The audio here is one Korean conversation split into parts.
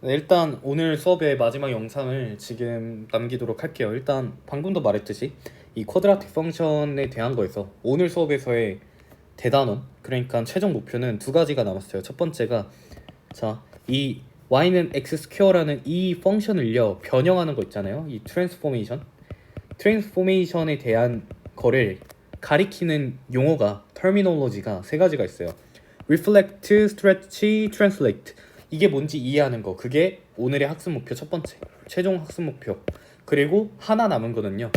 네, 일단 오늘 수업의 마지막 영상을 지금 남기도록 할게요. 일단 방금도 말했듯이 이 쿼드라틱 펑션에 대한 거에서 오늘 수업에서의 대단원, 그러니까 최종 목표는 두 가지가 남았어요. 첫 번째가 이 y는 x 스퀘어라는 이 펑션을요 변형하는 거 있잖아요. 이 트랜스포메이션에 대한 거를 가리키는 용어가 터미놀로지가 세 가지가 있어요. reflect, stretch, translate. 이게 뭔지 이해하는 거. 그게 오늘의 학습 목표 첫 번째. 최종 학습 목표. 그리고 하나 남은 거는요.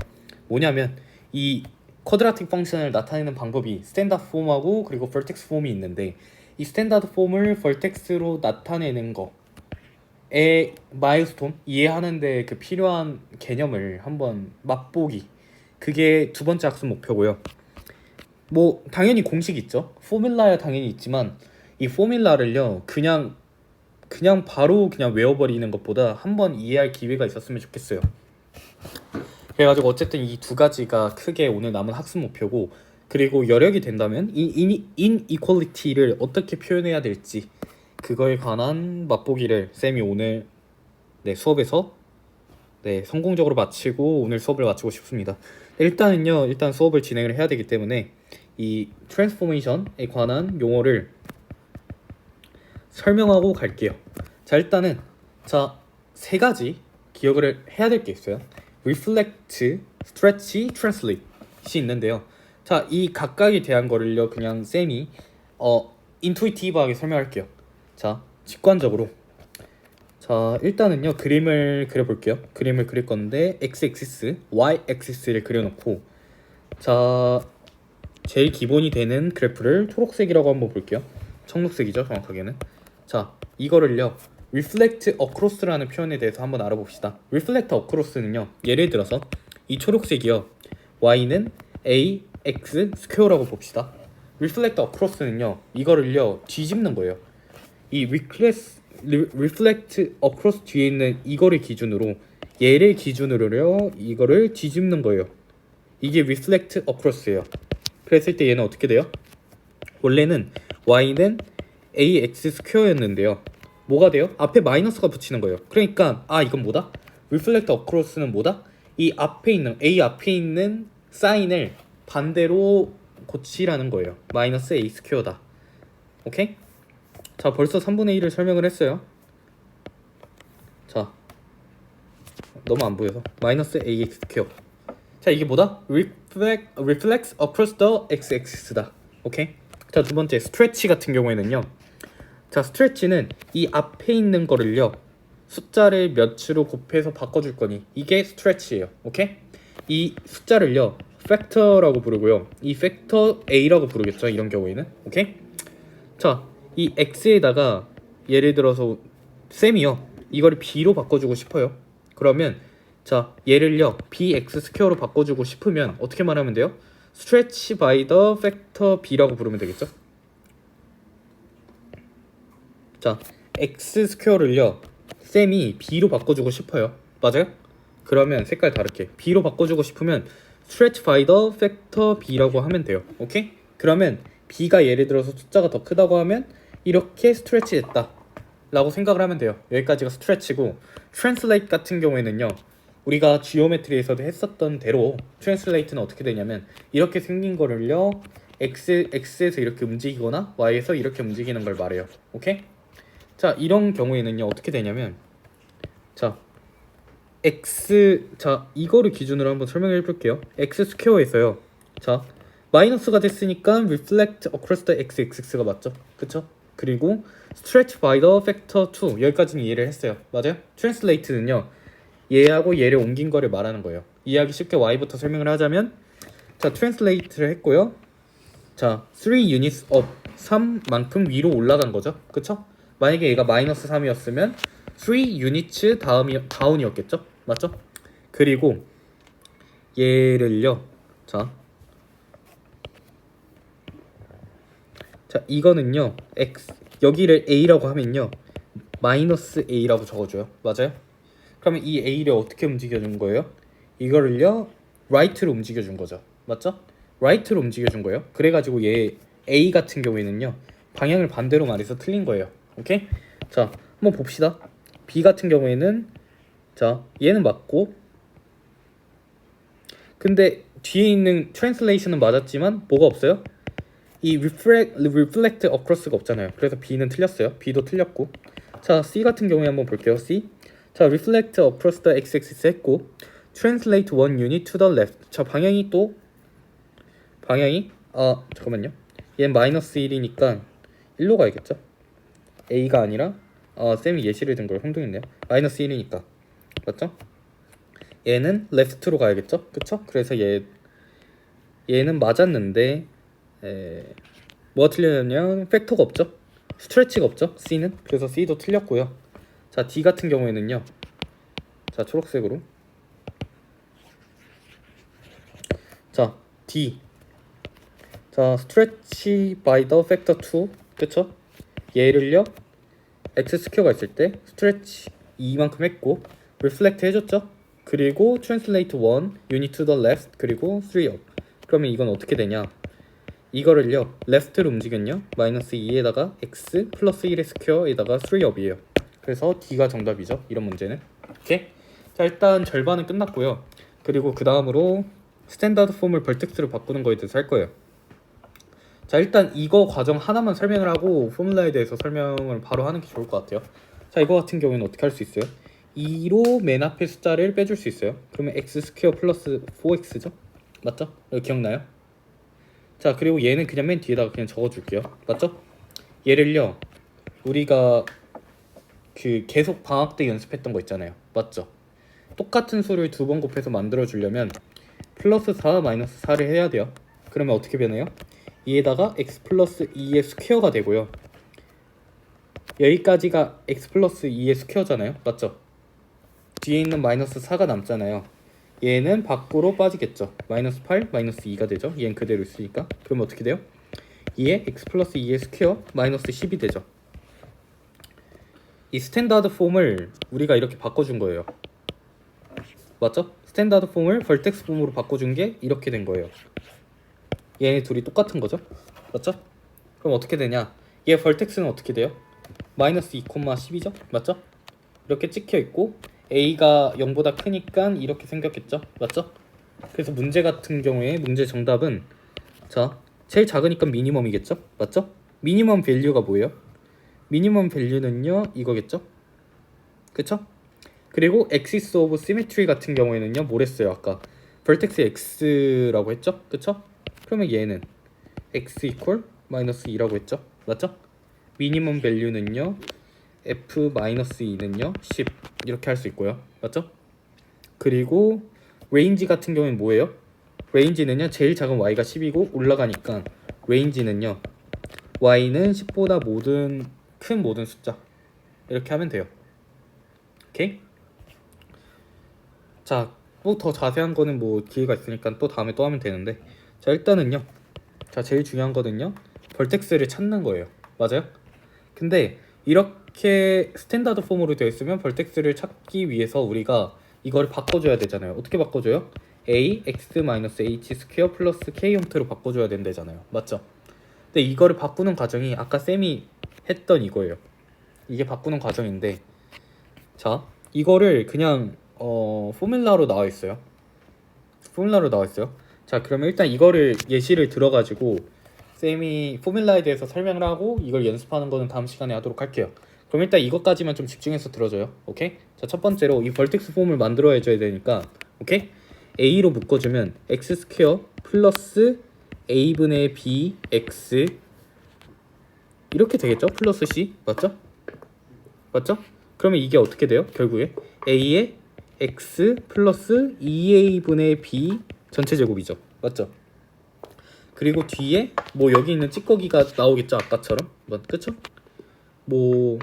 뭐냐면 이 쿼드라틱 펑션을 나타내는 방법이 스탠다드 폼하고 그리고 벌텍스 폼이 있는데 이 스탠다드 폼을 벌텍스로 나타내는 거의 마일스톤 이해하는데 그 필요한 개념을 한번 맛보기. 그게 두 번째 학습 목표고요. 뭐 당연히 공식 있죠. 포뮬라야 당연히 있지만 이 포뮬라를요 그냥 바로 그냥 외워버리는 것보다 한번 이해할 기회가 있었으면 좋겠어요. 그래가지고 어쨌든 이 두 가지가 크게 오늘 남은 학습 목표고, 그리고 여력이 된다면 이 인이퀄리티를 어떻게 표현해야 될지 그거에 관한 맛보기를 쌤이 오늘 수업에서 성공적으로 마치고 오늘 수업을 마치고 싶습니다. 일단 수업을 진행을 해야 되기 때문에 이 트랜스포메이션에 관한 용어를 설명하고 갈게요. 자, 일단은 세 가지 기억을 해야 될 게 있어요. reflect, stretch, translate이 있는데요. 자, 이 각각에 대한 거를요 그냥 쌤이 인투이티브하게 설명할게요. 자, 직관적으로 일단은요 그림을 그려볼게요. 그림을 그릴 건데 x-axis, y-axis를 그려놓고 제일 기본이 되는 그래프를 초록색이라고 한번 볼게요. 청록색이죠 정확하게는. 자, 이거를요 reflect across라는 표현에 대해서 한번 알아봅시다. reflect across는요 예를 들어서 이 초록색이요 y는 ax 스퀘어라고 봅시다. reflect across는요 이거를요 뒤집는 거예요. 이 reflect across 뒤에 있는 이거를 기준으로 얘를 기준으로요 이거를 뒤집는 거예요. 이게 reflect across예요. 그랬을 때 얘는 어떻게 돼요? 원래는 y는 ax 스퀘어였는데요 뭐가 돼요? 앞에 마이너스가 붙이는 거예요. 그러니까 이건 뭐다? reflect across는 뭐다? 이 앞에 있는 a 앞에 있는 사인을 반대로 고치라는 거예요. 마이너스 a 스퀘어다. 오케이? 자, 벌써 3분의 1을 설명을 했어요. 자, 너무 안 보여서 마이너스 ax 스퀘어. 자, 이게 뭐다? reflects across the x-axis다. 오케이? 자, 두 번째 stretch 같은 경우에는요. 자, 스트레치는 이 앞에 있는 거를요 숫자를 몇으로 곱해서 바꿔줄 거니 이게 스트레치예요. 오케이? 이 숫자를요 팩터라고 부르고요 이 팩터 a라고 부르겠죠 이런 경우에는. 오케이? 자, 이 x에다가 예를 들어서 쌤이요 이거를 b로 바꿔주고 싶어요. 그러면 자, 얘를요 bx 스퀘어로 바꿔주고 싶으면 어떻게 말하면 돼요? stretch by the factor b라고 부르면 되겠죠. 자, x 스퀘어를요 쌤이 b로 바꿔주고 싶어요. 맞아요? 그러면 색깔 다르게 b로 바꿔주고 싶으면 stretch by the factor b라고 하면 돼요. 오케이? 그러면 b가 예를 들어서 숫자가 더 크다고 하면 이렇게 스트레치 됐다 라고 생각을 하면 돼요. 여기까지가 스트레치고, translate 같은 경우에는요 우리가 지오메트리에서도 했었던 대로 translate는 어떻게 되냐면 이렇게 생긴 거를요 x에서 이렇게 움직이거나 y에서 이렇게 움직이는 걸 말해요. 오케이? 자, 이런 경우에는요 어떻게 되냐면 이거를 기준으로 한번 설명해 볼게요. x 스퀘어에서요 마이너스가 됐으니까 reflect across the x-axis가 맞죠? 그쵸? 그리고 stretch by the factor 2 여기까지는 이해를 했어요. 맞아요? translate는요 얘하고 얘를 옮긴 거를 말하는 거예요. 이해하기 쉽게 y부터 설명을 하자면 translate를 했고요. 3 units up 3만큼 위로 올라간 거죠. 그쵸? 만약에 얘가 마이너스 3이었으면 3 units 다운이었겠죠? 맞죠? 그리고 얘를요 이거는요 여기를 a라고 하면요 마이너스 a라고 적어줘요. 맞아요? 그러면 이 a를 어떻게 움직여준 거예요? 이거를요 right로 움직여준 거죠. 맞죠? right로 움직여준 거예요. 그래가지고 얘 a 같은 경우에는요 방향을 반대로 말해서 틀린 거예요. 오케이? 자, 한번 봅시다. B 같은 경우에는 자 얘는 맞고 근데 뒤에 있는 트랜슬레이션은 맞았지만 뭐가 없어요? 이 reflect across가 없잖아요. 그래서 B는 틀렸어요. B도 틀렸고 자 C 같은 경우에 한번 볼게요. C 자 reflect across the x-axis 했고 translate one unit to the left 자 방향이 잠깐만요. 얘는 마이너스 1이니까 1로 가야겠죠? A가 아니라 쌤이 예시를 든 걸 혼동했네요. 마이너스 1이니까 맞죠? 얘는 left로 가야겠죠? 그쵸? 그래서 얘는 맞았는데 뭐가 틀렸냐면 팩터가 없죠? 스트레치가 없죠? C는 그래서 C도 틀렸고요. 자 D 같은 경우에는요. 자 초록색으로 자 D 자 stretch by the factor 2 그쵸? 얘를요 x 스퀘어가 있을 때 stretch 2만큼 했고 reflect 해줬죠? 그리고 translate 1 unit to the left 그리고 3 up 그러면 이건 어떻게 되냐 이거를요 left로 움직였냐 마이너스 2에다가 x 플러스 1의 스퀘어에다가 3 up이에요. 그래서 D가 정답이죠 이런 문제는. 오케이? 자 일단 절반은 끝났고요. 그리고 그 다음으로 스탠다드 폼을 벌텍스로 바꾸는 거에 대해서 할 거예요. 자 일단 이거 과정 하나만 설명을 하고 포뮬라에 대해서 설명을 바로 하는 게 좋을 것 같아요. 자 이거 같은 경우에는 어떻게 할 수 있어요? 2로 맨 앞에 숫자를 빼줄 수 있어요. 그러면 x 스퀘어 플러스 4x죠? 맞죠? 이거 기억나요? 자 그리고 얘는 그냥 맨 뒤에다가 그냥 적어줄게요. 맞죠? 얘를요 우리가 그 계속 방학 때 연습했던 거 있잖아요. 맞죠? 똑같은 수를 두 번 곱해서 만들어주려면 플러스 4 마이너스 4를 해야 돼요. 그러면 어떻게 변해요? 2에다가 x 플러스 2의 스퀘어가 되고요. 여기까지가 x 플러스 2의 스퀘어잖아요. 맞죠? 뒤에 있는 마이너스 4가 남잖아요. 얘는 밖으로 빠지겠죠. 마이너스 8, 마이너스 2가 되죠. 얘는 그대로 있으니까. 그러면 어떻게 돼요? 2에 x 플러스 2의 스퀘어 마이너스 10이 되죠. 이 스탠다드 폼을 우리가 이렇게 바꿔준 거예요. 맞죠? 스탠다드 폼을 벌텍스 폼으로 바꿔준 게 이렇게 된 거예요. 얘네 둘이 똑같은 거죠? 맞죠? 그럼 어떻게 되냐? 얘 벌텍스는 어떻게 돼요? 마이너스 2,12죠? 맞죠? 이렇게 찍혀 있고 A가 0보다 크니까 이렇게 생겼겠죠? 맞죠? 그래서 문제 같은 경우에 문제 정답은 자 제일 작으니까 미니멈이겠죠? 맞죠? 미니멈 밸류가 뭐예요? 미니멈 밸류는요 이거겠죠? 그쵸? 그리고 axis of symmetry 같은 경우에는요 뭐랬어요 아까? vertex x라고 했죠? 그쵸? 그러면 얘는 x equal 마이너스 2라고 했죠? 맞죠? 미니멈 밸류는요 f 마이너스 2는요 10 이렇게 할 수 있고요. 맞죠? 그리고 레인지 같은 경우는 뭐예요? 레인지는요 제일 작은 y가 10이고 올라가니까 레인지는요 y는 10보다 큰 모든 숫자 이렇게 하면 돼요. 오케이? 자, 뭐 더 자세한 거는 뭐 기회가 있으니까 또 다음에 또 하면 되는데 자 일단은요 자 제일 중요한 거는요 벌텍스를 찾는 거예요. 맞아요? 근데 이렇게 스탠다드 폼으로 되어 있으면 벌텍스를 찾기 위해서 우리가 이거를 바꿔줘야 되잖아요. 어떻게 바꿔줘요? a x-h 스퀘어 플러스 k 형태로 바꿔줘야 된다잖아요. 맞죠? 근데 이거를 바꾸는 과정이 아까 쌤이 했던 이거예요. 이게 바꾸는 과정인데 자 이거를 그냥 포뮬라로 나와 있어요. 포뮬라로 나와 있어요. 자 그러면 일단 이거를 예시를 들어가지고 쌤이 포뮬라에 대해서 설명을 하고 이걸 연습하는 거는 다음 시간에 하도록 할게요. 그럼 일단 이것까지만 좀 집중해서 들어줘요. 오케이? 자 첫 번째로 이 벌텍스 폼을 만들어 줘야 되니까 오케이? a로 묶어주면 x 스퀘어 플러스 a분의 b x 이렇게 되겠죠? 플러스 c 맞죠? 맞죠? 그러면 이게 어떻게 돼요? 결국에 a의 x 플러스 2a분의 b 전체 제곱이죠. 맞죠? 그리고 뒤에 뭐 여기 있는 찌꺼기가 나오겠죠 아까처럼 그쵸? 뭐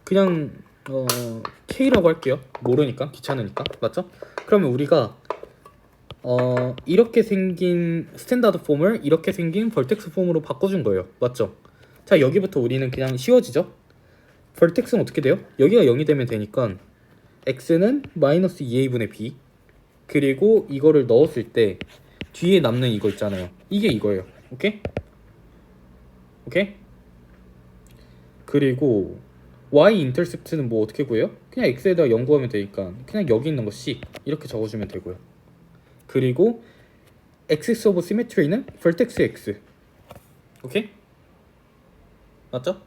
그냥 K라고 할게요. 모르니까 귀찮으니까 맞죠? 그러면 우리가 이렇게 생긴 스탠다드 폼을 이렇게 생긴 벌텍스 폼으로 바꿔준 거예요. 맞죠? 자 여기부터 우리는 그냥 쉬워지죠? 벌텍스는 어떻게 돼요? 여기가 0이 되면 되니까 x는 마이너스 2a분의 b 그리고 이거를 넣었을 때 뒤에 남는 이거 있잖아요. 이게 이거예요. 오케이? 오케이? 그리고 y 인터셉트는 뭐 어떻게 구해요? 그냥 x에다가 0 구하면 되니까 그냥 여기 있는 거 c 이렇게 적어주면 되고요. 그리고 axis of symmetry는 vertex x. 오케이? 맞죠?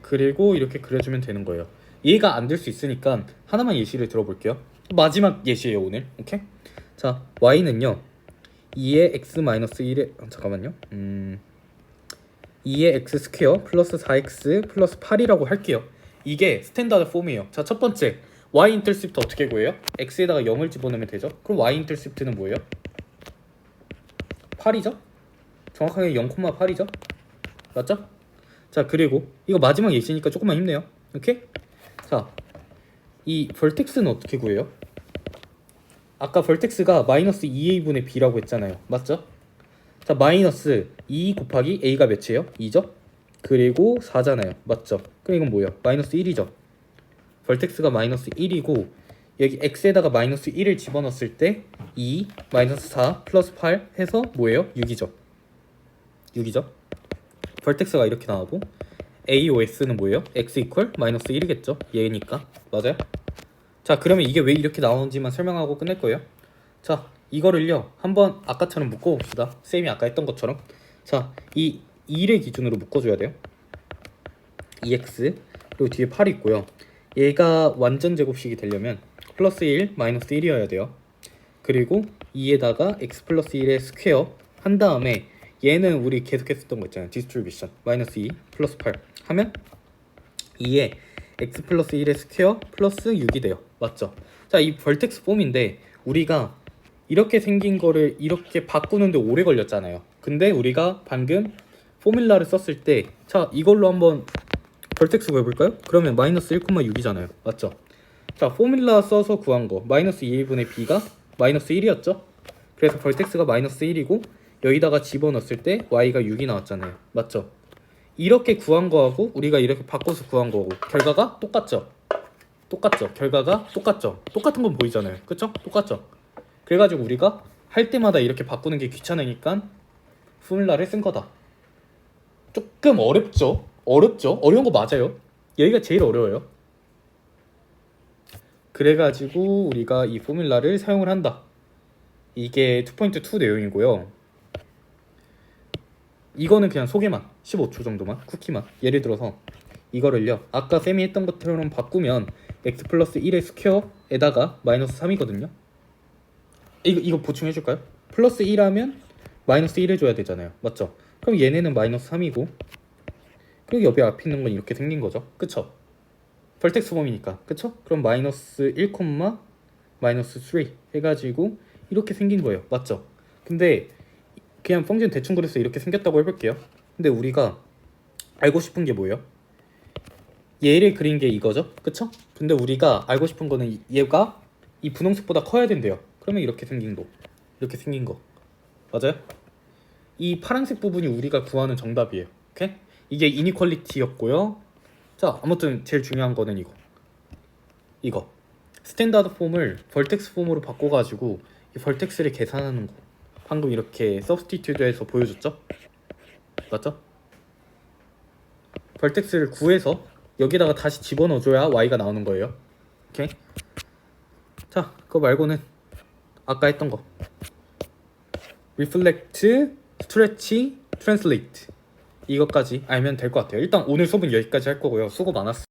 그리고 이렇게 그려주면 되는 거예요. 이해가 안 될 수 있으니까 하나만 예시를 들어볼게요. 마지막 예시예요 오늘. 오케이? 자, y는요 2의 x-1의 잠깐만요. 2의 x 스퀘어 플러스 4x 플러스 8이라고 할게요. 이게 스탠다드 폼이에요. 자, 첫 번째 y 인터셉트 어떻게 구해요? x에다가 0을 집어넣으면 되죠. 그럼 y 인터셉트는 뭐예요? 8이죠? 정확하게 0,8이죠? 맞죠? 자, 그리고 이거 마지막 예시니까 조금만 힘내요. 오케이? 자, 이 vertex는 어떻게 구해요? 아까 vertex가 마이너스 2a분의 b라고 했잖아요. 맞죠? 자, 마이너스 2 곱하기 a가 몇이에요? 2죠? 그리고 4잖아요. 맞죠? 그럼 이건 뭐예요? 마이너스 1이죠? vertex가 마이너스 1이고 여기 x에다가 마이너스 1을 집어넣었을 때 2, 마이너스 4, 플러스 8 해서 뭐예요? 6이죠? 6이죠? vertex가 이렇게 나오고 AOS는 뭐예요? x 이퀄 마이너스 1이겠죠? 얘니까. 맞아요? 자, 그러면 이게 왜 이렇게 나오는지만 설명하고 끝낼 거예요. 자, 이거를요 한번 아까처럼 묶어봅시다. 쌤이 아까 했던 것처럼. 자, 이 1의 기준으로 묶어줘야 돼요. 2x 그리고 뒤에 8이 있고요. 얘가 완전 제곱식이 되려면 플러스 1 마이너스 1이어야 돼요. 그리고 2에다가 x 플러스 1의 스퀘어 한 다음에 얘는 우리 계속 했었던 거 있잖아요. 디스트리뷰션 마이너스 2 플러스 8 하면 2에 x 플러스 1의 스퀘어 플러스 6이 돼요. 맞죠? 자, 이 벌텍스 폼인데 우리가 이렇게 생긴 거를 이렇게 바꾸는데 오래 걸렸잖아요. 근데 우리가 방금 포뮬라를 썼을 때 자, 이걸로 한번 벌텍스 구해볼까요? 그러면 마이너스 1,6이잖아요. 맞죠? 자, 포뮬라 써서 구한 거 마이너스 2분의 b가 마이너스 1이었죠? 그래서 벌텍스가 마이너스 1이고 여기다가 집어넣었을 때 y가 6이 나왔잖아요. 맞죠? 이렇게 구한 거하고 우리가 이렇게 바꿔서 구한 거고 결과가 똑같죠? 똑같죠? 결과가 똑같죠? 똑같은 건 보이잖아요. 그쵸? 똑같죠? 그래가지고 우리가 할 때마다 이렇게 바꾸는 게 귀찮으니까 포뮬라를 쓴 거다. 조금 어렵죠? 어렵죠? 어려운 거 맞아요. 여기가 제일 어려워요. 그래가지고 우리가 이 포뮬라를 사용을 한다. 이게 2.2 내용이고요. 이거는 그냥 소개만 15초 정도만 쿠키만. 예를 들어서 이거를요 아까 쌤이 했던 것처럼 바꾸면 x 플러스 1의 스퀘어에다가 마이너스 3이거든요. 이거 보충해줄까요? 플러스 1 하면 마이너스 1 해줘야 되잖아요. 맞죠? 그럼 얘네는 마이너스 3이고 그리고 옆에 앞에 있는 건 이렇게 생긴 거죠. 그쵸? 벌텍스 폼이니까. 그쵸? 그럼 마이너스 1, 마이너스 3 해가지고 이렇게 생긴 거예요. 맞죠? 근데 그냥 펑션 대충 그려서 이렇게 생겼다고 해볼게요. 근데 우리가 알고 싶은 게 뭐예요? 얘를 그린 게 이거죠? 그쵸? 근데 우리가 알고 싶은 거는 얘가 이 분홍색보다 커야 된대요. 그러면 이렇게 생긴 거. 이렇게 생긴 거. 맞아요? 이 파란색 부분이 우리가 구하는 정답이에요. 오케이? 이게 이니퀄리티였고요. 자, 아무튼 제일 중요한 거는 이거 스탠다드 폼을 벌텍스 폼으로 바꿔가지고 이 벌텍스를 계산하는 거. 방금 이렇게 서브스티튜드해서 보여줬죠? 맞죠? 벌텍스를 구해서 여기다가 다시 집어넣어줘야 y가 나오는 거예요. 오케이? 자, 그거 말고는 아까 했던 거 reflect, stretch, translate 이것까지 알면 될 것 같아요. 일단 오늘 수업은 여기까지 할 거고요. 수고 많았어요.